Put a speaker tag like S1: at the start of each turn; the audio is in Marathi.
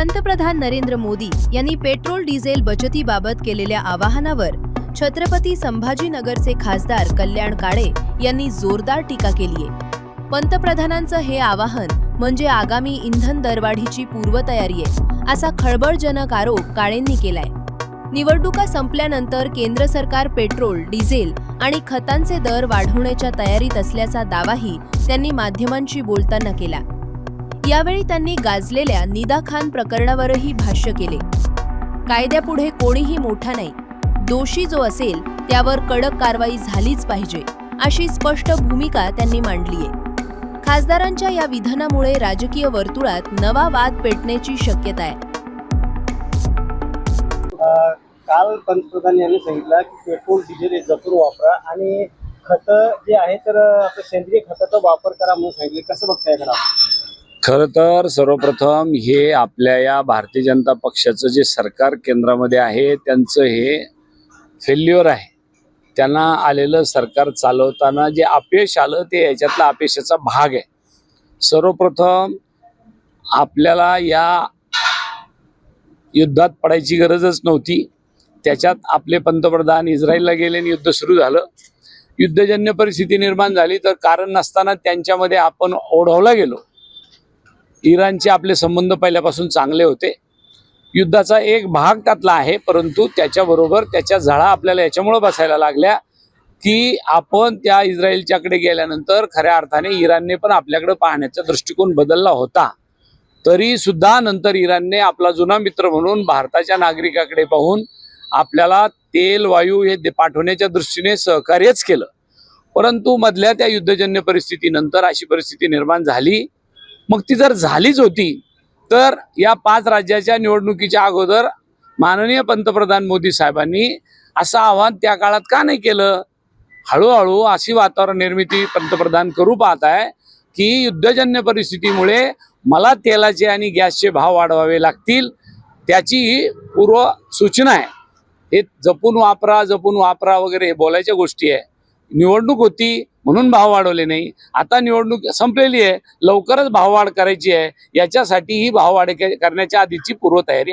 S1: पंतप्रधान नरेंद्र मोदी यांनी पेट्रोल डिझेल बचतीबाबत केलेल्या आवाहनावर छत्रपती संभाजीनगरचे खासदार कल्याण काळे यांनी जोरदार टीका केली आहे। पंतप्रधानांचं हे आवाहन म्हणजे आगामी इंधन दरवाढीची पूर्वतयारी आहे, असा खळबळजनक आरोप काळेंनी केलाय। निवडणुका संपल्यानंतर केंद्र सरकार पेट्रोल, डिझेल आणि खतांचे दर वाढवण्याच्या तयारीत असल्याचा दावाही त्यांनी माध्यमांशी बोलताना केला। यावेळी त्यांनी गाजलेल्या निदा खान प्रकरणावरही भाष्य केले। कायद्यापुढे कोणीही मोठा नाही, दोषी जो असेल त्यावर कडक कारवाई झालीच पाहिजे, अशी स्पष्ट भूमिका त्यांनी मांडली आहे। खासदारांच्या या विधानामुळे राजकीय वर्तुळात नवा वाद पेटण्याची शक्यता आहे।
S2: काल पंतप्रधान यांनी सांगितलं की पेट्रोल डिझेल जपून वापरा आणि खत जे आहे तर आपलं सेंद्रिय खताचा वापर करा म्हणून सांगितले। कसं बघताय याकडे?
S3: खरं तर सर्वप्रथम हे आपल्या या भारतीय जनता पक्षाचं जे सरकार केंद्रामध्ये आहे त्यांचं हे फेल्युअर आहे। त्यांना आलेलं सरकार चालवताना जे अपयश आलं ते याच्यातला अपयशाचा भाग आहे। सर्वप्रथम आपल्याला या युद्धात पडायची गरजच नव्हती, त्याच्यात आपले पंतप्रधान इस्रायलला गेले आणि युद्ध सुरू झालं। युद्धजन्य परिस्थिती निर्माण झाली तर कारण नसताना त्यांच्यामध्ये आपण ओढवला गेलो। इराणचे आपले संबंध पहिल्यापासून चांगले होते, युद्धाचा एक भाग त्यातला आहे, परंतु त्याच्याबरोबर त्याच्या झळा आपल्याला याच्यामुळे बसायला लागल्या की आपण त्या इस्रायलच्याकडे गेल्यानंतर खऱ्या अर्थाने इराणने पण आपल्याकडे पाहण्याचा दृष्टिकोन बदलला होता। तरी सुद्धा नंतर इराणने आपला जुना मित्र म्हणून भारताच्या नागरिकाकडे पाहून आपल्याला तेल वायू हे पाठवण्याच्या दृष्टीने सहकार्यच केलं। परंतु मधल्या त्या युद्धजन्य परिस्थितीनंतर अशी परिस्थिती निर्माण झाली। मग ती जर झालीच होती तर या 5 राज्याच्या निवडणुकीच्या अगोदर माननीय पंतप्रधान मोदी साहेबांनी असं आवाहन त्या काळात का नाही केलं? हळूहळू अशी वातावरण निर्मिती पंतप्रधान करू पाहत आहे की युद्धजन्य परिस्थितीमुळे मला तेलाचे आणि गॅसचे भाव वाढवावे लागतील, त्याची ही पूर्व सूचना आहे। हे जपून वापरा वगैरे हे बोलायच्या गोष्टी आहे। निवडणूक होती म्हणून भाव वाढवले नाही, आता निवडणूक संपलेली आहे, लवकरच भाववाढ करायची आहे, याच्यासाठी ही भाववाढ करण्याच्या आधीची पूर्वतयारी आहे।